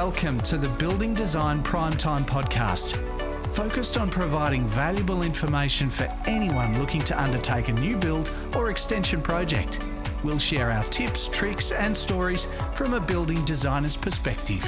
Welcome to the Building Design Primetime Podcast, focused on providing valuable information for anyone looking to undertake a new build or extension project. We'll share our tips, tricks and stories from a building designer's perspective.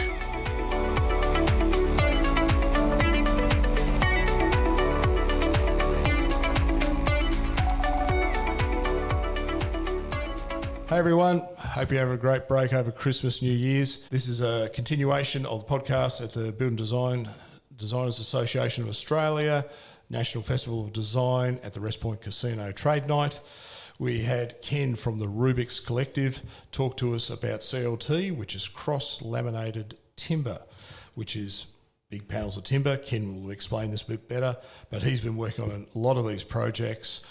Hey everyone, hope you have a great break over Christmas, New Year's. This is a continuation of the podcast at the Building Designers Association of Australia, National Festival of Design at the Rest Point Casino Trade Night. We had Ken from the Rubix Collective talk to us about CLT, which is Cross-Laminated Timber, which is big panels of timber. Ken will explain this a bit better, but he's been working on a lot of these projects.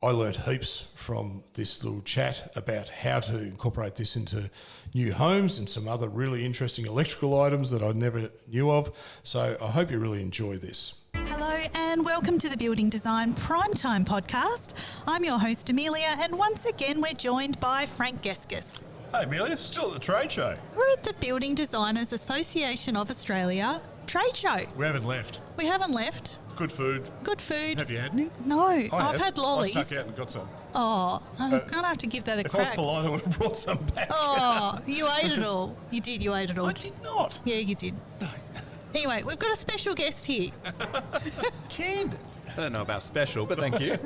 I learned heaps from this little chat about how to incorporate this into new homes and some other really interesting electrical items that I never knew of. So I hope you really enjoy this. Hello and welcome to the Building Design Primetime Podcast. I'm your host Amelia, and once again we're joined by Frank Geskis. Hey Amelia, still at the trade show? We're at the Building Designers Association of Australia trade show. We haven't left. We haven't left. Good food. Good food. Have you had any? No, I've had lollies. I snuck out and got some. Oh, I'm going to have to give that a if crack. I was polite, I would have brought some back. Oh, you ate it all. You did, you ate it all. I did not. Yeah, you did. No. Anyway, we've got a special guest here. Ken. I don't know about special, but thank you.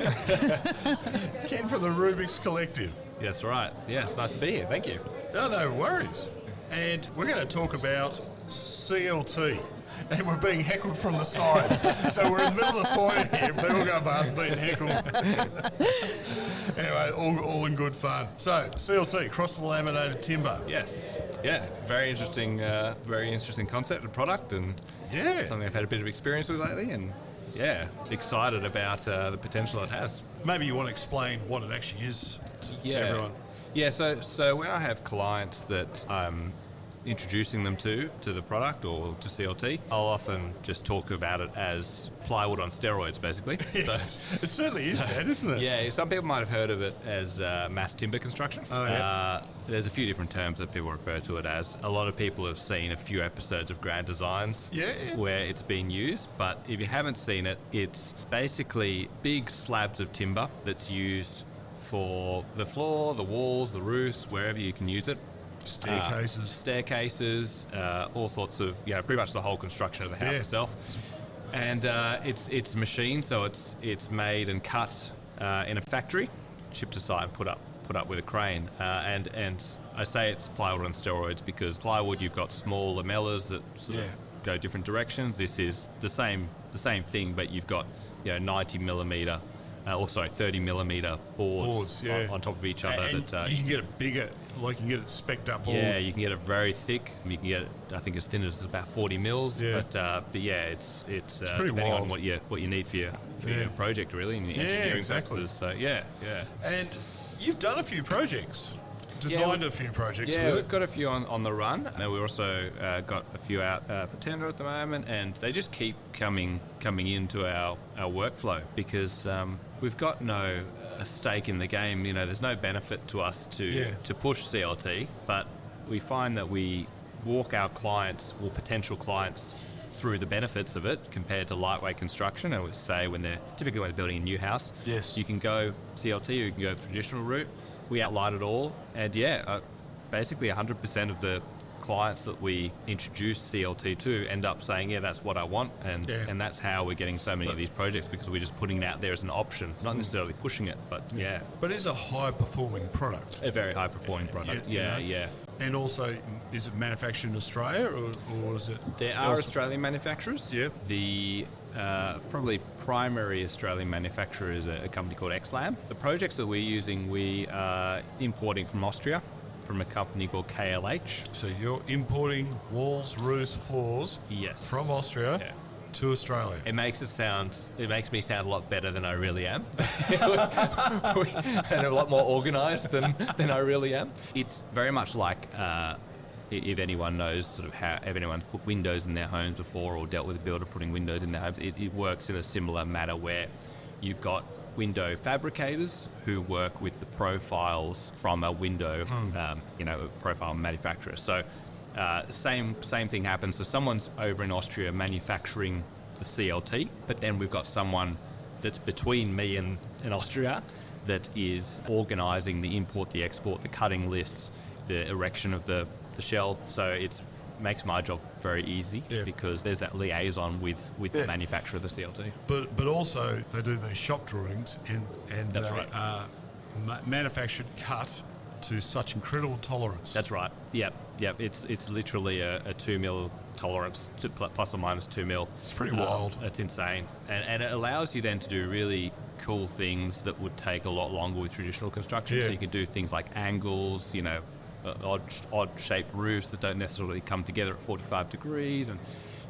Ken from the Rubix Collective. That's right. Yeah, it's nice to be here. Thank you. No worries. And we're going to talk about CLT. And we're being heckled from the side. So we're in the middle of the foyer here. People go past being heckled. Anyway, all in good fun. So, CLT, cross-laminated timber. Yes. Yeah. Very interesting concept and product, and something I've had a bit of experience with lately, and excited about the potential it has. Maybe you want to explain what it actually is to everyone. Yeah. So when I have clients that I'm introducing them to the product or to CLT, I'll often just talk about it as plywood on steroids, basically. Yes, it certainly is that, isn't it? Yeah, some people might have heard of it as mass timber construction. Oh, yeah. There's a few different terms that people refer to it as. A lot of people have seen a few episodes of Grand Designs where it's been used, but if you haven't seen it, it's basically big slabs of timber that's used for the floor, the walls, the roofs, wherever you can use it. Staircases, all sorts of, pretty much the whole construction of the house itself. And it's machined, so it's made and cut in a factory, shipped to site and put up with a crane. And I say it's plywood on steroids because plywood, you've got small lamellas that sort of go different directions. This is the same thing, but you've got 30 millimeter boards on top of each other. And you can get it bigger, like you can get it specced up. Yeah, you can get it very thick. You can get it, I think, as thin as about 40 mils. Yeah. But it's pretty depending wild on what you need for your project, really, and your engineering purposes. So yeah. And you've done a few projects. Designed a few projects. Yeah, we've got a few on the run. And we also got a few out for tender at the moment, and they just keep coming into our workflow because we've got no stake in the game. There's no benefit to us to push CLT, but we find that we walk our clients or potential clients through the benefits of it compared to lightweight construction. I would say when they're building a new house, you can go CLT or you can go the traditional route. We outline it all, and basically 100% of the clients that we introduce CLT to end up saying, that's what I want, and that's how we're getting so many of these projects, because we're just putting it out there as an option, not necessarily pushing it, but But it's a high-performing product. A very high-performing product, yeah. And also, is it manufactured in Australia, or is it... There are Australian manufacturers. Yeah. The probably primary Australian manufacturer is a company called XLAM. The projects that we're using, we are importing from Austria, from a company called KLH. So you're importing walls, roofs, floors from Austria to Australia. It makes me sound a lot better than I really am. And a lot more organised than I really am. It's very much like if anyone knows sort of how, if anyone's put windows in their homes before or dealt with a builder putting windows in their homes, it works in a similar manner where you've got window fabricators who work with the profiles from a window, profile manufacturer. So Same thing happens. So someone's over in Austria manufacturing the CLT, but then we've got someone that's between me and Austria that is organising the import, the export, the cutting lists, the erection of the shell. So it makes my job very easy because there's that liaison with the manufacturer of the CLT. But also they do these shop drawings and That's they right. are manufactured, cut to such incredible tolerance. That's right. Yep. It's literally a 2 mil tolerance, plus or minus 2 mil. It's pretty wild. It's insane, and it allows you then to do really cool things that would take a lot longer with traditional construction. Yeah. So you can do things like angles, odd shaped roofs that don't necessarily come together at 45 degrees, and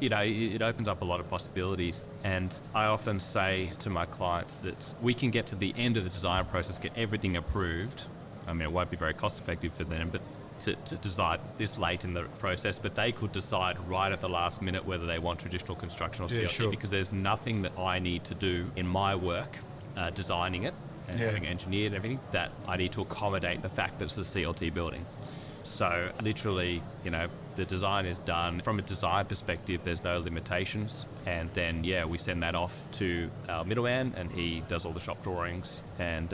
it opens up a lot of possibilities. And I often say to my clients that we can get to the end of the design process, get everything approved. I mean, it won't be very cost effective for them, but to decide this late in the process, but they could decide right at the last minute whether they want traditional construction or CLT, sure. because there's nothing that I need to do in my work, designing it and having engineered and everything, that I need to accommodate the fact that it's a CLT building. So literally, the design is done. From a design perspective, there's no limitations. And then, we send that off to our middleman, and he does all the shop drawings and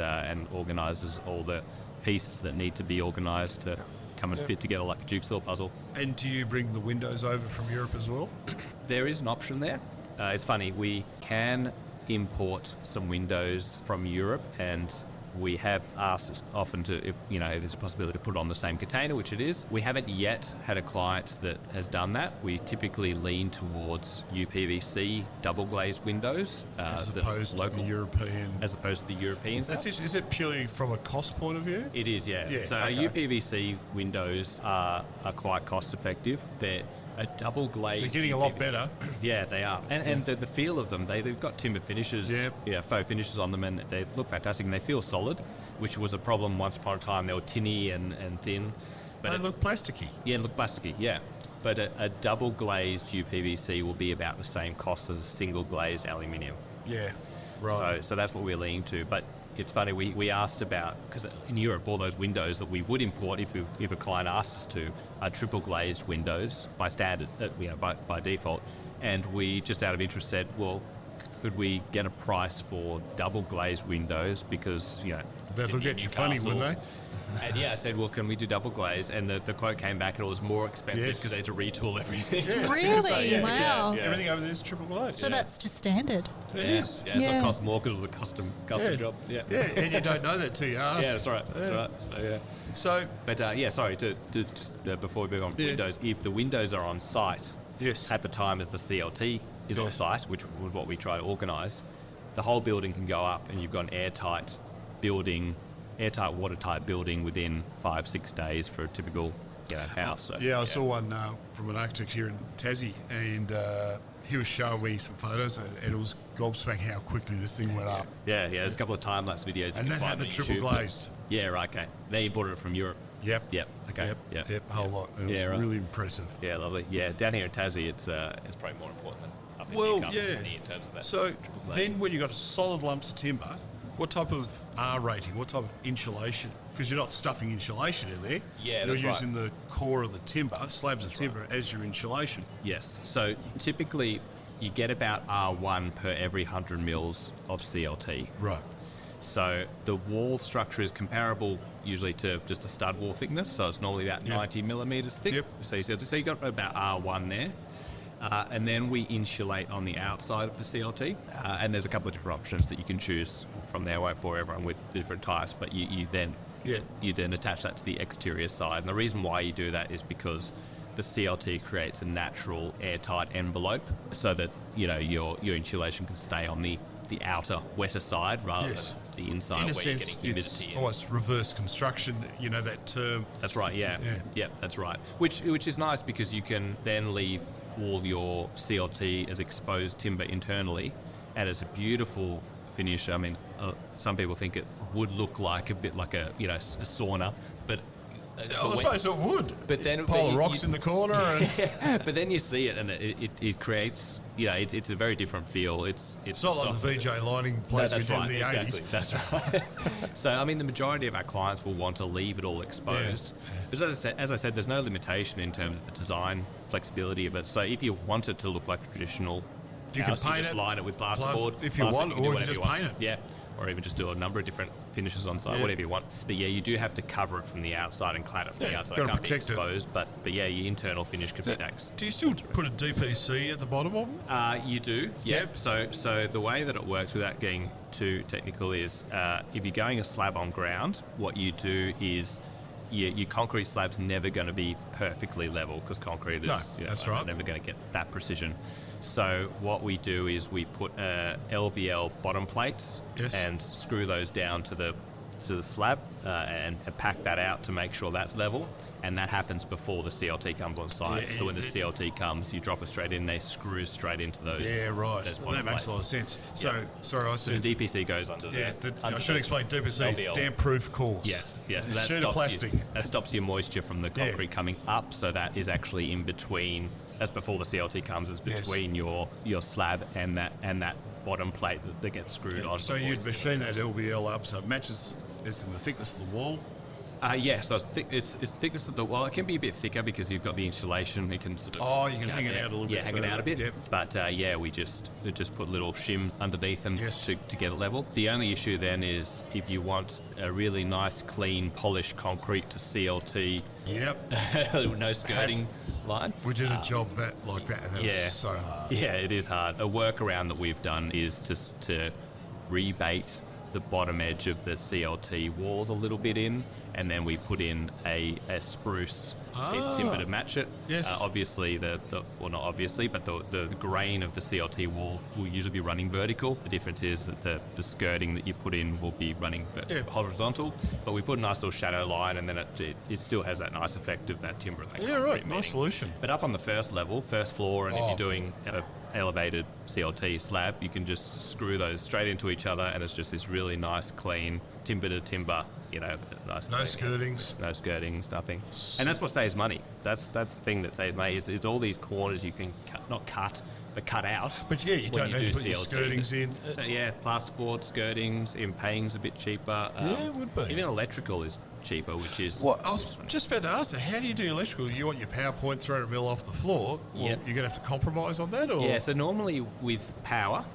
organises all the pieces that need to be organised to come and fit together like a jigsaw puzzle. And do you bring the windows over from Europe as well? There is an option there. It's funny, we can import some windows from Europe, and we have asked often to, if there's a possibility to put it on the same container, which it is. We haven't yet had a client that has done that. We typically lean towards UPVC double glazed windows, As opposed to the European. As opposed to the European stuff. Is it purely from a cost point of view? It is, yeah. Yeah, So okay. UPVC windows are quite cost effective. They're a double glazed. They're getting a lot UPVC. better. Yeah, they are. And the feel of them, they've got timber finishes, faux finishes on them, and they look fantastic, and they feel solid, which was a problem once upon a time. They were tinny and thin. But They look plasticky. Yeah, look plasticky, yeah. But a double glazed UPVC will be about the same cost as single glazed aluminium. Yeah, right. So that's what we're leaning to. But it's funny, we asked about, because in Europe, all those windows that we would import if a client asked us to are triple glazed windows by standard, by default. And we, just out of interest, said, well, could we get a price for double glazed windows? Because, They'd look at you funny, wouldn't they? And I said, well, can we do double glaze? And the quote came back and it was more expensive Yes. because they had to retool everything. Really? Wow. Everything over there is triple glazed. So that's just standard. It is. Yeah, so Yeah. it cost more because it was a custom job. Yeah. Yeah, and you don't know that till you ask. Yeah, that's right. That's right. So, So, but sorry, to just before we move on, windows. If the windows are on site, yes. at the time as the CLT is on Yes. site, which was what we try to organise, the whole building can go up, and you've got an airtight, watertight building within 5-6 days for a typical house. So, I saw one from an architect here in Tassie, and he was showing me some photos, and it was gobsmacked how quickly this thing went up. Yeah, there's a couple of time-lapse videos. And you that can had find the on triple YouTube. glazed. Yeah, right, okay. They imported it from Europe. Yep. Okay. Yep, a whole lot. It was right. really impressive. Yeah, lovely. Yeah, down here in Tassie, it's probably more important than up in Well, Newcastle yeah. City in terms of that. So triple glaze. then when you've got solid lumps of timber, what type of R rating, what type of insulation? Because you're not stuffing insulation in there. Yeah, You're that's right. using the core of the timber, slabs of timber, as your insulation. Yes. So typically, you get about R1 per every 100 mils of CLT. Right. So the wall structure is comparable usually to just a stud wall thickness. So it's normally about 90 millimetres thick. Yep. So you got about R1 there. And then we insulate on the outside of the CLT. And there's a couple of different options that you can choose from there. I won't bore everyone with the different types, but you then attach that to the exterior side. And the reason why you do that is because the CLT creates a natural airtight envelope so that your insulation can stay on the outer wetter side rather than the inside In a where you're sense, getting it's humidity. almost reverse construction, that term. That's right, yeah. That's right. Which is nice because you can then leave all your CLT as exposed timber internally, and it's a beautiful finish. I mean, some people think it would look like a bit like a sauna, but I suppose it would. But then pile of rocks in the corner. And but then you see it, and it creates, it's a very different feel. It's not like the VJ lining place we did in the 80s. That's right. So, I mean, the majority of our clients will want to leave it all exposed. Yeah. But as I said, there's no limitation in terms of the design flexibility of it. So if you want it to look like a traditional You house, can paint just it, line it with plasterboard. if you want, do or you whatever just want. paint it. Yeah. Or even just do a number of different finishes on site, Yeah. whatever you want. But yeah, you do have to cover it from the outside and clad it from the outside. It gotta can't be protect it. exposed. But yeah, your internal finish could be nice. Do you still put a DPC at the bottom of them? You do, yeah. Yep. So the way that it works, without getting too technical, is if you're going a slab on ground, what you do is your concrete slab's never going to be perfectly level, because concrete is that's right. never going to get that precision. So what we do is we put LVL bottom plates and screw those down to the slab and pack that out to make sure that's level, and that happens before the CLT comes on site. So when the CLT comes, you drop it straight in, they screw straight into those. Yeah, right. Those Well, that makes a lot of sense. So, sorry, I So said... the DPC goes under I should explain DPC, LVL. damp-proof course. Yes. So It's a that sheet of stops plastic. that stops your moisture from the concrete coming up. So that is actually in between. That's before the CLT comes. It's between your slab and that bottom plate that gets screwed on. So you'd machine that LVL up so it matches it's in the thickness of the wall. So it's thickness of the wall. It can be a bit thicker because you've got the insulation. It can sort of you can hang it out a little bit. Yeah, hang it out a bit. Yep. But we just put little shims underneath them to get it level. The only issue then is if you want a really nice, clean, polished concrete to CLT. Yep. No skirting line. We did a job like that. That was so hard. Yeah, it is hard. A workaround that we've done is to rebate the bottom edge of the CLT walls a little bit in, and then we put in a spruce piece of timber to match it. Yes. Obviously, well, not obviously, but the grain of the CLT wall will usually be running vertical. The difference is that the skirting that you put in will be running horizontal, but we put a nice little shadow line, and then it still has that nice effect of that timber. And that concrete Nice meeting. solution. But up on the first floor, and if you're doing an elevated CLT slab, you can just screw those straight into each other, and it's just this really nice, clean timber to timber. Nice. No skirtings. No skirtings, nothing. And that's what saves money. That's the thing that saves money. Is all these corners you can not cut, but cut out. But you don't need to put your skirtings in. Plasterboard, skirtings, impaying's a bit cheaper. It would be. Even electrical is cheaper, which is... Well, I was just about to ask, how do you do electrical? You want your PowerPoint 300 mil off the floor? Well, you're going to have to compromise on that? Or? Yeah, so normally with power,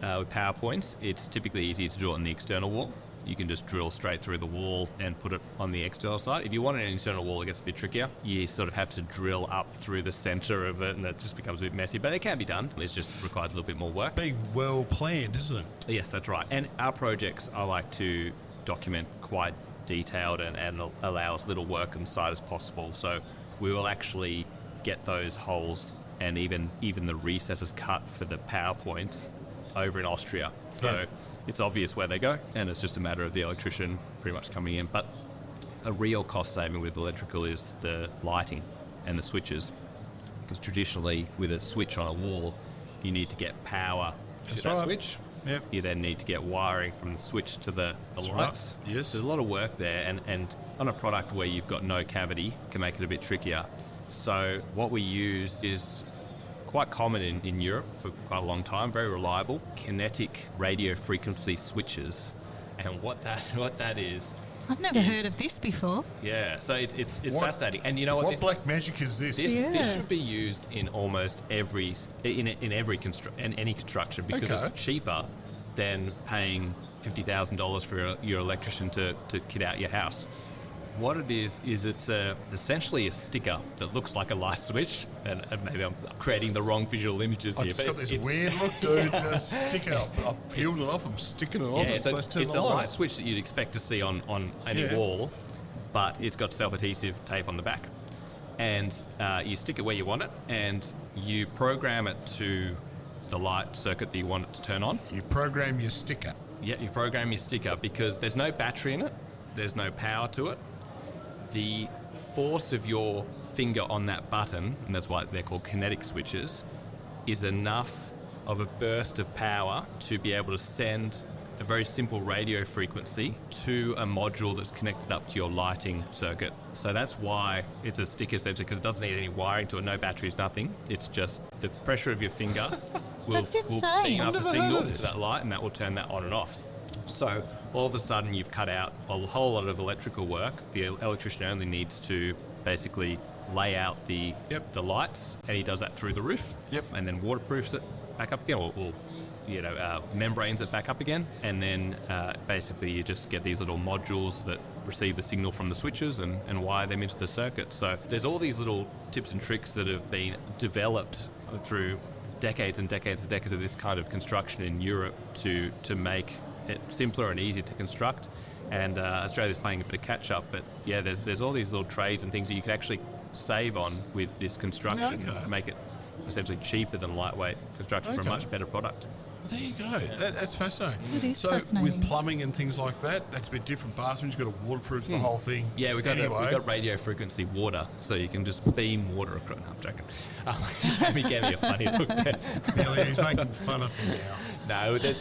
with PowerPoints, it's typically easier to do it on the external wall. You can just drill straight through the wall and put it on the external side. If you want an internal wall, it gets a bit trickier. You sort of have to drill up through the centre of it, and it just becomes a bit messy. But it can be done. It just requires a little bit more work. Being well planned, isn't it? Yes, that's right. And our projects, I like to document quite detailed and allow as little work on site as possible. So we will actually get those holes and even the recesses cut for the PowerPoints over in Austria. So it's obvious where they go, and it's just a matter of the electrician pretty much coming in. But a real cost saving with electrical is the lighting and the switches, because traditionally with a switch on a wall, you need to get power to that switch. Yep. You then need to get wiring from the switch to the lights. Right. Yes. There's a lot of work there, and on a product where you've got no cavity, can make it a bit trickier. So what we use is quite common in Europe for quite a long time, very reliable, kinetic radio frequency switches. And what that is... I've never heard of this before. Yeah, so it's fascinating. And you know what? What black magic is this? This should be used in almost every any construction, because it's cheaper than paying $50,000 for your electrician to kit out your house. What it is it's essentially a sticker that looks like a light switch, and maybe I'm creating the wrong visual images here. It's got this weird look, dude. The sticker. I've peeled it off. I'm sticking it on. Yeah, so it's a light switch that you'd expect to see on any wall, but it's got self-adhesive tape on the back. And you stick it where you want it, and you program it to the light circuit that you want it to turn on. You program your sticker. Yeah, you program your sticker, because there's no battery in it. There's no power to it. The force of your finger on that button, and that's why they're called kinetic switches, is enough of a burst of power to be able to send a very simple radio frequency to a module that's connected up to your lighting circuit. So that's why it's a sticker sensor, because it doesn't need any wiring to it, no batteries, nothing. It's just the pressure of your finger will beam up a signal to that light, and that will turn that on and off. So all of a sudden you've cut out a whole lot of electrical work. The electrician only needs to basically lay out the lights, and he does that through the roof, and then waterproofs it back up again, or membranes it back up again, and then basically you just get these little modules that receive the signal from the switches and wire them into the circuit. So there's all these little tips and tricks that have been developed through decades and decades and decades of this kind of construction in Europe to make it simpler and easier to construct. And Australia's playing a bit of catch up, but yeah, there's all these little trades and things that you can actually save on with this construction, make it essentially cheaper than lightweight construction for a much better product. There you go. That's fascinating. It is so fascinating. with plumbing and things like that, that's a bit different. Bathrooms, you've got to waterproof the whole thing. Yeah, we've got radio frequency water, so you can just beam water across. No, I'm joking. Jamie gave me a funny look there. Yeah, he's making fun of me now. No, the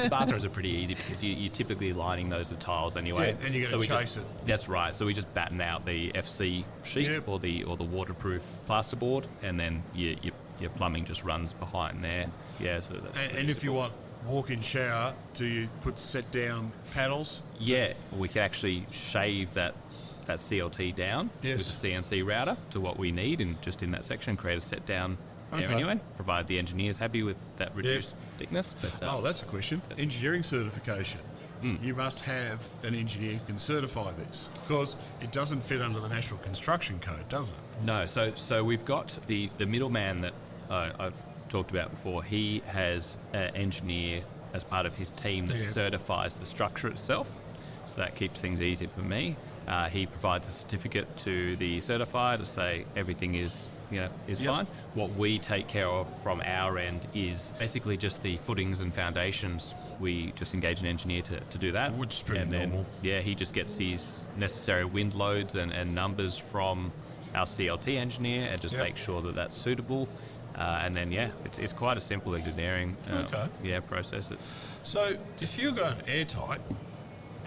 bathrooms are pretty easy because you're typically lining those with tiles anyway. Yeah, and you're going to chase it. That's right. So we just batten out the FC sheet or the waterproof plasterboard, and then your plumbing just runs behind there. Yeah. So and if you want walk-in shower, do you put set-down panels? Yeah, we can actually shave that CLT down with the CNC router to what we need, and just in that section create a set down there anyway, provided the engineer's happy with that reduced thickness. But, that's a question. Engineering certification. You must have an engineer who can certify this, because it doesn't fit under the National Construction Code, does it? No, so we've got the middleman that I've talked about before. He has an engineer as part of his team that certifies the structure itself, so that keeps things easy for me. He provides a certificate to the certifier to say everything is fine. What we take care of from our end is basically just the footings and foundations. We just engage an engineer to do that. Which is pretty normal. Then, he just gets his necessary wind loads and numbers from our CLT engineer and just make sure that that's suitable. And then, it's quite a simple engineering process. So if you're going airtight,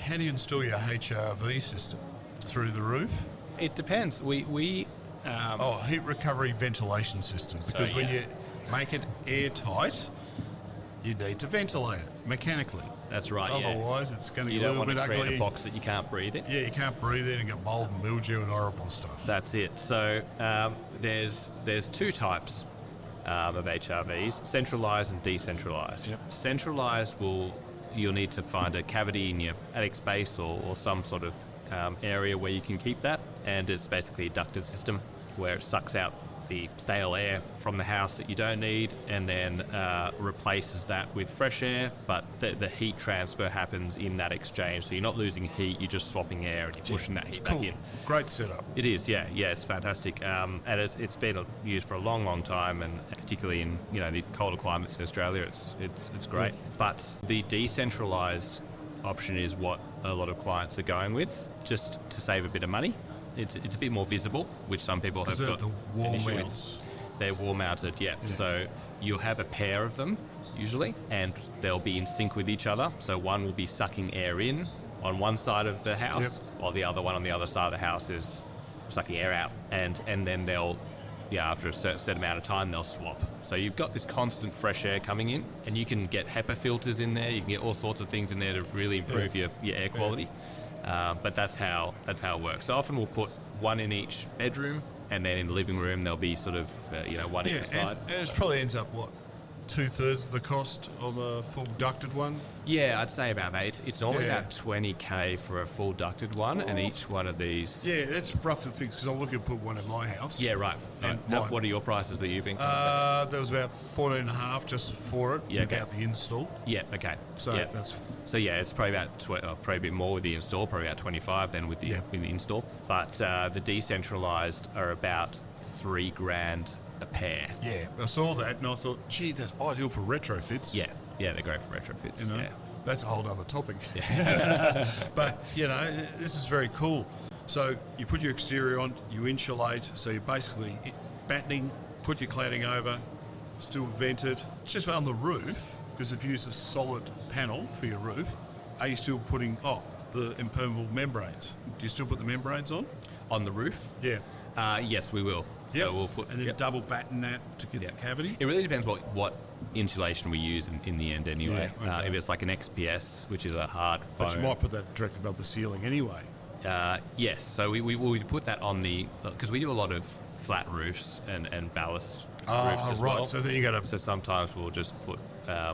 how do you install your HRV system? Through the roof? It depends. We heat recovery ventilation systems, because when you make it airtight, you need to ventilate it mechanically. That's right. Otherwise, it's going to get a little bit ugly. You don't want to create a box that you can't breathe in. Yeah, you can't breathe in and get mold and mildew and horrible stuff. That's it. So there's two types of HRVs: centralised and decentralised. Centralised you'll need to find a cavity in your attic space or some sort of area where you can keep that, and it's basically a ducted system where it sucks out the stale air from the house that you don't need, and then replaces that with fresh air, but the heat transfer happens in that exchange, so you're not losing heat, you're just swapping air and you're pushing that heat back in. Great setup. It is, it's fantastic, and it's been used for a long time, and particularly in the colder climates in Australia, it's great. But the decentralised option is what a lot of clients are going with, just to save a bit of money. It's a bit more visible, which some people have got. The wall mounts. They're wall mounted, So you'll have a pair of them usually, and they'll be in sync with each other. So one will be sucking air in on one side of the house, while the other one on the other side of the house is sucking air out. And then they'll, after a certain amount of time, they'll swap. So you've got this constant fresh air coming in, and you can get HEPA filters in there. You can get all sorts of things in there to really improve your air quality. But that's how it works. So often we'll put one in each bedroom, and then in the living room there'll be sort of one each side. And it probably ends up 2/3 of the cost of a full ducted one? Yeah, I'd say about that. It's normally about $20,000 for a full ducted one, and each one of these. Yeah, that's roughly the fix, because I'm looking to put one in my house. Yeah, right. And what are your prices that you've been? There was about 14.5 just for it, without the install. Yeah. Okay. So that's. So it's probably about probably a bit more with the install, probably about 25 then with the install. But the decentralised are about $3,000 a pair. Yeah, I saw that and I thought, gee, that's ideal for retrofits. Yeah, they're great for retrofits. That's a whole other topic. But this is very cool. So you put your exterior on, you insulate. So you're basically battening, put your cladding over, still vented. Just on the roof, Because if you use a solid panel for your roof, are you still putting the impermeable membranes? Do you still put the membranes on? On the roof? Yeah. Yes, we will. Yep. So we'll put and then double batten that to get the cavity. It really depends what insulation we use in the end anyway. Yeah, okay. If it's like an XPS, which is a hard foam. But you might put that directly above the ceiling anyway. Yes, so we put that on the, because we do a lot of flat roofs and ballast roofs as right. well. So then you got to. So sometimes we'll just put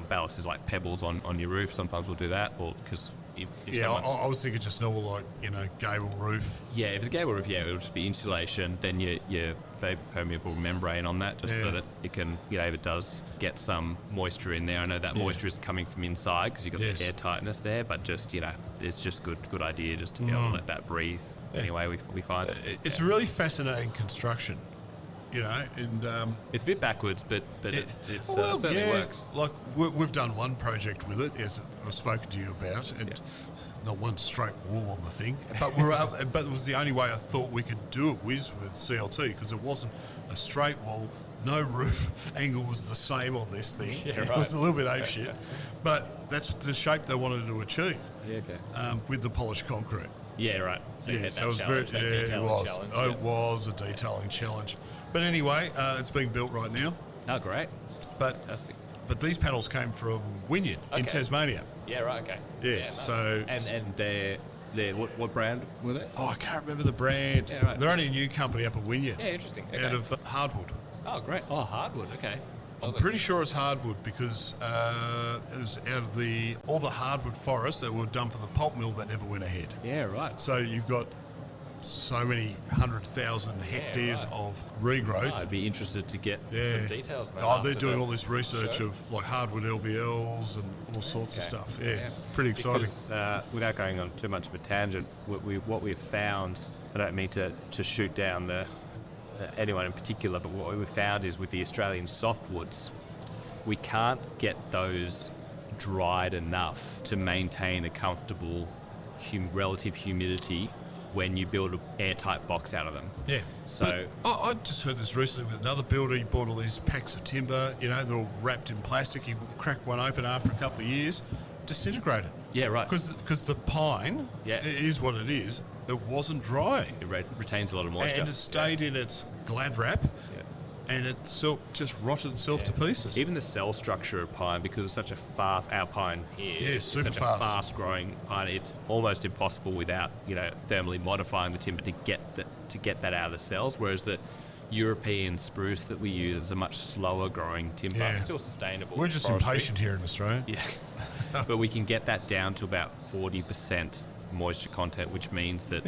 ballast is like pebbles on your roof. Sometimes we'll do that, or because if I was thinking just normal, like, gable roof. Yeah, if it's a gable roof, it'll just be insulation. Then your vapor permeable membrane on that, just so that it can, if it does get some moisture in there. I know that moisture isn't coming from inside because you've got the air tightness there, but just, it's just good idea just to be able to let that breathe. Yeah. Anyway, we find it's a really fascinating construction. And it's a bit backwards, but it certainly works. Like we've done one project with it, as I've spoken to you about, and not one straight wall on the thing, but but it was the only way I thought we could do it with CLT, because it wasn't a straight wall. No roof angle was the same on this thing. Yeah, It right. was a little bit apeshit, but that's the shape they wanted to achieve. Yeah, okay. With the polished concrete. Yeah, right. So you had that it was challenge, that it detailing was. challenge, It was a detailing challenge. But anyway, it's being built right now. Oh, great. Fantastic. But these panels came from Wynyard in Tasmania. Yeah, right, okay. Yeah, nice. so... And they're what brand were they? I can't remember the brand. Yeah, right. They're only a new company up at Wynyard. Yeah, interesting. Okay. Out of hardwood. Oh, great. Oh, hardwood, okay. I'm pretty sure it's hardwood because it was out of all the hardwood forests that were done for the pulp mill that never went ahead. Yeah, right. So you've got so many 100,000 hectares of regrowth. I'd be interesed to get some details. They're doing all this research of like hardwood LVLs and all sorts of stuff. Yeah, it's pretty exciting. Because, without going on too much of a tangent, what we've found, I don't mean to shoot down anyone in particular, but what we've found is with the Australian softwoods, we can't get those dried enough to maintain a comfortable relative humidity when you build an airtight box out of them. Yeah. So I just heard this recently with another builder. He bought all these packs of timber, they're all wrapped in plastic. He cracked one open after a couple of years, disintegrated. Yeah, right. Because the pine, it is what it is, it wasn't dry. It retains a lot of moisture. And it stayed in its glad wrap. And it just rotted itself to pieces. Even the cell structure of pine, because it's such a our pine here, it's super such fast. a fast-growing pine, it's almost impossible without thermally modifying the timber to get that out of the cells. Whereas the European spruce that we use is a much slower-growing timber, still sustainable. We're just impatient here in Australia. Yeah, but we can get that down to about 40% moisture content, which means that.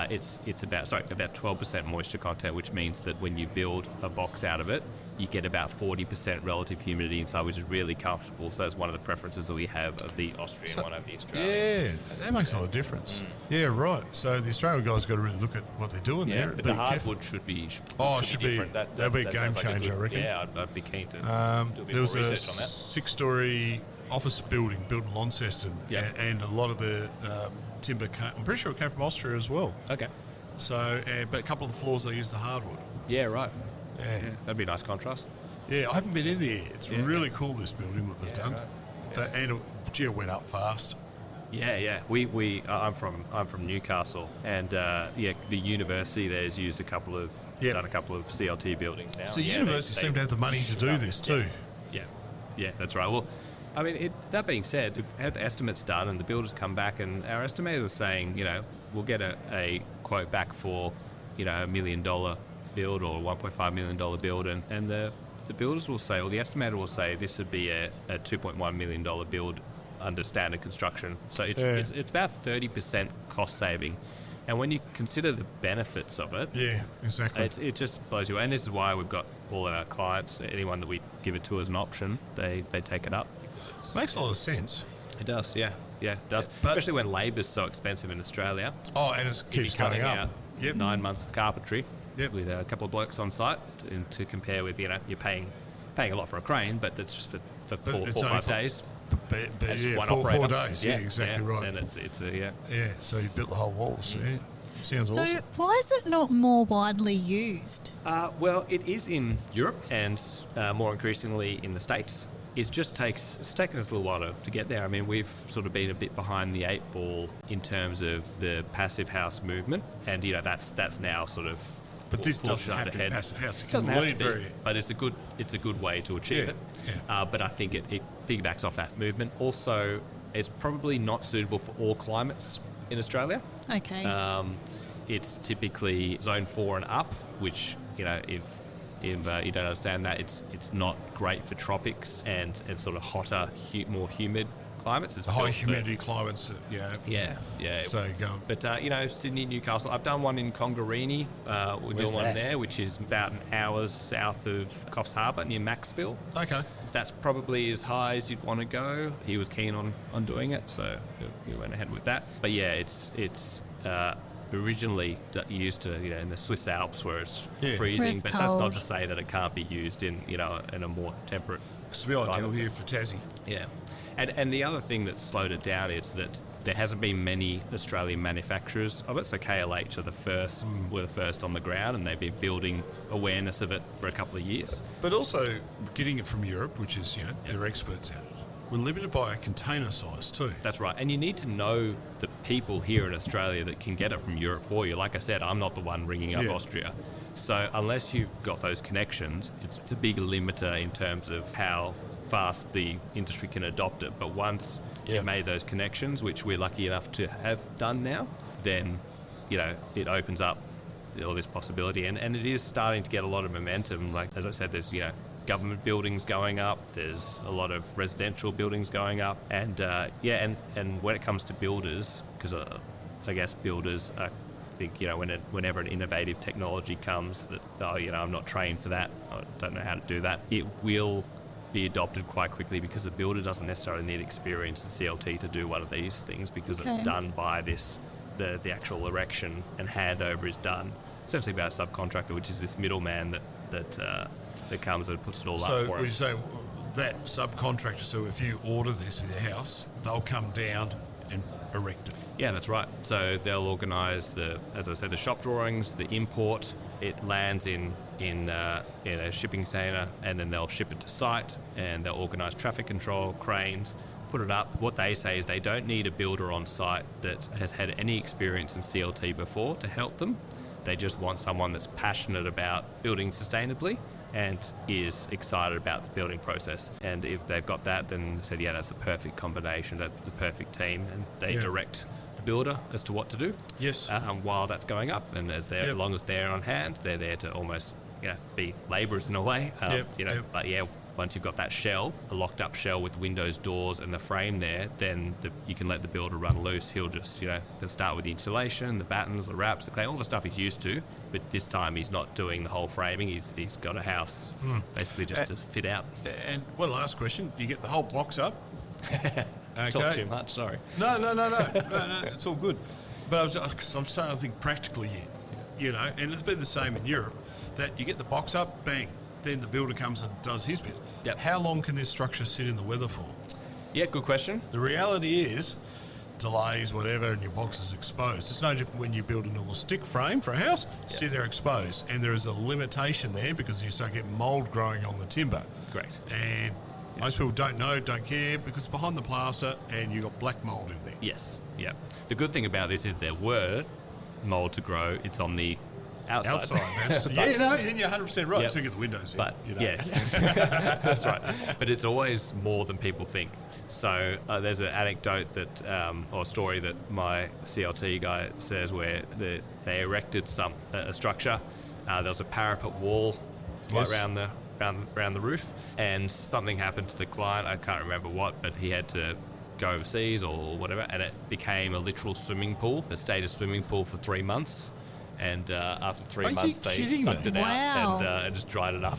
It's about 12% moisture content, which means that when you build a box out of it, you get about 40% relative humidity inside, which is really comfortable. So that's one of the preferences that we have of the Austrian one over the Australian. Yeah, that makes a lot of difference. Yeah, right. So the Australian guys got to really look at what they're doing there. But the hardwood should be different. That'll be a game changer, I reckon. Yeah, I'd be keen to do a bit there was more a research on that. 6-storey office built in Launceston, and a lot of the timber I'm pretty sure it came from Austria as well. Okay. So, but a couple of the floors they use the hardwood. Yeah, right. Yeah. That'd be a nice contrast. Yeah, I haven't been in there. It's really cool, this building, what they've done. Right. And it went up fast. Yeah. I'm from Newcastle, and the university there's used done a couple of CLT buildings now. So universities seem to have the money to do this too. Yeah, that's right. Well, I mean, that being said, we've had estimates done, and the builders come back, and our estimators are saying, we'll get a quote back for, $1 million build or $1.5 million build, and the builders will say, or the estimator will say, this would be a $2.1 million build under standard construction. So it's about 30% cost saving. And when you consider the benefits of it, yeah, exactly, it just blows you away. And this is why we've got all of our clients, anyone that we give it to as an option, they take it up. Makes a lot of sense. It does, yeah, it does. But especially when labour's so expensive in Australia. Oh, and it keeps going up. 9 months of carpentry with a couple of blokes on site to compare with, you're paying a lot for a crane, but that's just for 4 or 5 days. But one 4 days. Yeah, exactly right. And it's Yeah, so you built the whole walls. Yeah, sounds awesome. So why is it not more widely used? Well, it is in Europe and more increasingly in the States. it's taken us a little while to get there. I mean, we've sort of been a bit behind the 8 ball in terms of the passive house movement, and that's now sort of. But this doesn't have to be passive house. It doesn't have to be, but it's a good way to achieve it. Yeah. But I think it piggybacks off that movement. Also, it's probably not suitable for all climates in Australia. Okay. It's typically zone 4 and up, which if you don't understand that, it's not great for tropics and sort of hotter, more humid climates. It's high humidity climates. Yeah. So but Sydney, Newcastle. I've done one in Congarini. We're doing one there, which is about an hour south of Coffs Harbour near Maxville. Okay. That's probably as high as you'd want to go. He was keen on doing it, so we went ahead with that. But yeah, it's originally used to in the Swiss Alps where it's freezing, but that's not to say that it can't be used in in a more temperate. It's really ideal here for Tassie. Yeah, and the other thing that slowed it down is that there hasn't been many Australian manufacturers of it. So KLH were the first on the ground, and they've been building awareness of it for a couple of years. But also getting it from Europe, which is they're experts at it. We're limited by a container size too. That's right. And you need to know the people here in Australia that can get it from Europe for you. Like I said, I'm not the one ringing up Austria. So unless you've got those connections, it's a big limiter in terms of how fast the industry can adopt it. But once you've made those connections, which we're lucky enough to have done now, then, it opens up all this possibility. And it is starting to get a lot of momentum. Like, as I said, there's, government buildings going up, there's a lot of residential buildings going up, and and when it comes to builders, because I guess builders think whenever an innovative technology comes that I'm not trained for that, I don't know how to do that, it will be adopted quite quickly, because the builder doesn't necessarily need experience in CLT to do one of these things, because it's done by the actual erection and handover is done essentially by a subcontractor, which is this middleman that comes and puts it all up for So him. would you say that subcontractor, so if you order this for your house, they'll come down and erect it? Yeah, that's right. So they'll organise as I said, the shop drawings, the import. It lands in a shipping container, and then they'll ship it to site, and they'll organise traffic control, cranes, put it up. What they say is they don't need a builder on site that has had any experience in CLT before to help them. They just want someone that's passionate about building sustainably and is excited about the building process. And if they've got that, then they said, that's the perfect combination, that's the perfect team, and they direct the builder as to what to do. Yes. While that's going up, and as long as they're on hand, they're there to almost be labourers in a way. But once you've got that shell, a locked up shell with windows, doors, and the frame there, then you can let the builder run loose. He'll just, they'll start with the insulation, the battens, the wraps, the clay, all the stuff he's used to. But this time he's not doing the whole framing. He's got a house basically just to fit out. And one last question: you get the whole box up? Okay. Talk too much. Sorry. No, it's all good. But I'm starting to think practically here, and it's been the same in Europe. That you get the box up, bang. Then the builder comes and does his bit. Yep. How long can this structure sit in the weather for? Yeah, good question. The reality is, delays, whatever, and your box is exposed. It's no different when you build a normal stick frame for a house, sit there exposed. And there is a limitation there because you start getting mould growing on the timber. Correct. And most people don't care because it's behind the plaster and you've got black mould in there. Yes, yeah. The good thing about this is there were mould to grow. It's on the outside. And you're 100% right. Yep. To get the windows in. But, that's right. But it's always more than people think. So there's an anecdote or story that my CLT guy says where they erected a structure. There was a parapet wall right around the roof, and something happened to the client. I can't remember what, but he had to go overseas or whatever, and it became a literal swimming pool. It stayed a swimming pool for 3 months. And after 3 months, they sucked it out and just dried it up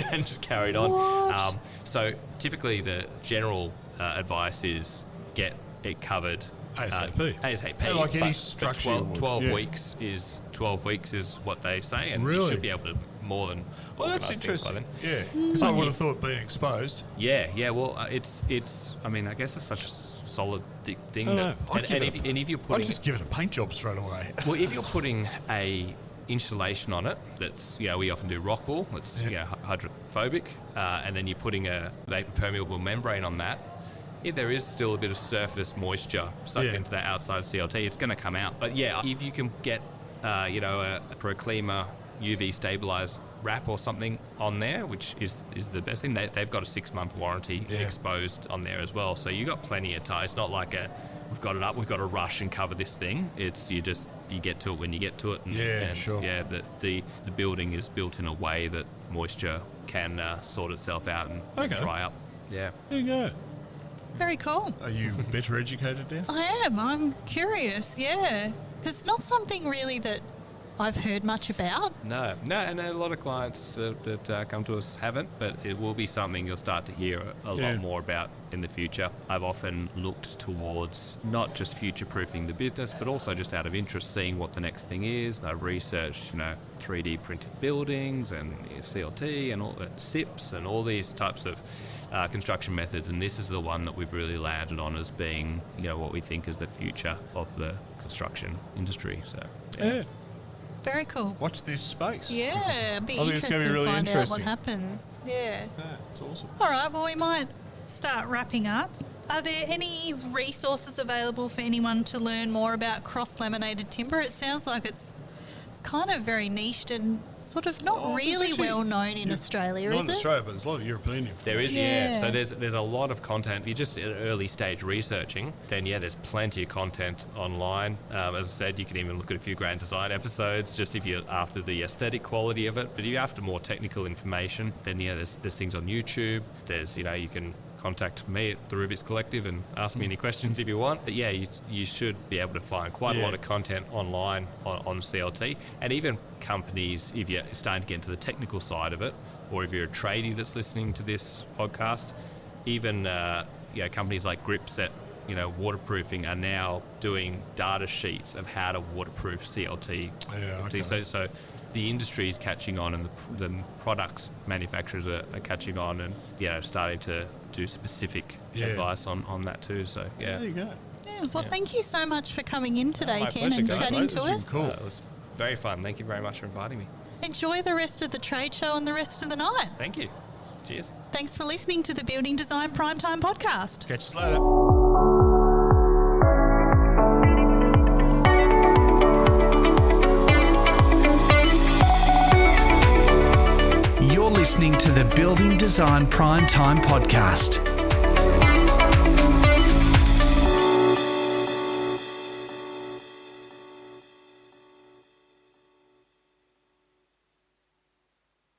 and just carried on. So typically, the general advice is get it covered ASAP. Like any structure. 12 weeks is 12 weeks is what they say, and you should be able to more than. Well, that's interesting. Yeah, because I would have thought being exposed. Yeah. Well, it's. I mean, I guess it's such a solid thing. And if you're putting, I'd just give it a paint job straight away. Well, if you're putting a insulation on it that's, we often do rock wool. It's hydrophobic, and then you're putting a vapor permeable membrane on that. If there is still a bit of surface moisture sucked into that outside of CLT, it's going to come out. But if you can get, a Proclima UV stabilized wrap or something on there, which is the best thing. They've got a 6-month warranty exposed on there as well. So you got plenty of time. It's not like we've got it up, we've got to rush and cover this thing. It's you get to it when you get to it. And sure. Yeah, the building is built in a way that moisture can sort itself out and dry up. Yeah. There you go. Very cool. Are you better educated now? I am. I'm curious, yeah. Because it's not something really that I've heard much about. No, and a lot of clients that come to us haven't, but it will be something you'll start to hear a lot more about in the future. I've often looked towards not just future-proofing the business, but also just out of interest, seeing what the next thing is. And I've researched, 3D printed buildings and CLT and all SIPs and all these types of construction methods, and this is the one that we've really landed on as being, what we think is the future of the construction industry. So, Yeah. Very cool. Watch this space. Yeah, it'd be I think it's interesting gonna be really to find out what interesting. happens. Yeah. It's awesome. All right, well, we might start wrapping up. Are there any resources available for anyone to learn more about cross-laminated timber? It sounds like it's kind of very niched and sort of not really well known in Australia, Not is in it? Australia, but there's a lot of European influence. there is, Yeah. So there's a lot of content. If you're just at early stage researching, then there's plenty of content online. As I said, you can even look at a few grand design episodes, just if you're after the aesthetic quality of it. But if you're after more technical information, then there's things on YouTube. There's, you can contact me at the Rubix Collective and ask me any questions if you want. But you should be able to find quite a lot of content online on CLT, and even companies, if you're starting to get into the technical side of it, or if you're a tradie that's listening to this podcast, even companies like Gripset, waterproofing, are now doing data sheets of how to waterproof CLT. Yeah, okay. So the industry is catching on, and the products manufacturers are catching on, and starting to do specific advice on that too. So There you go. Yeah, well, thank you so much for coming in today, My Ken, pleasure, and guys. chatting Mate, to this has us. been cool. It was very fun. Thank you very much for inviting me. Enjoy the rest of the trade show and the rest of the night. Thank you. Cheers. Thanks for listening to the Building Design Primetime Podcast. Catch you later. You're listening to the Building Design Primetime Podcast.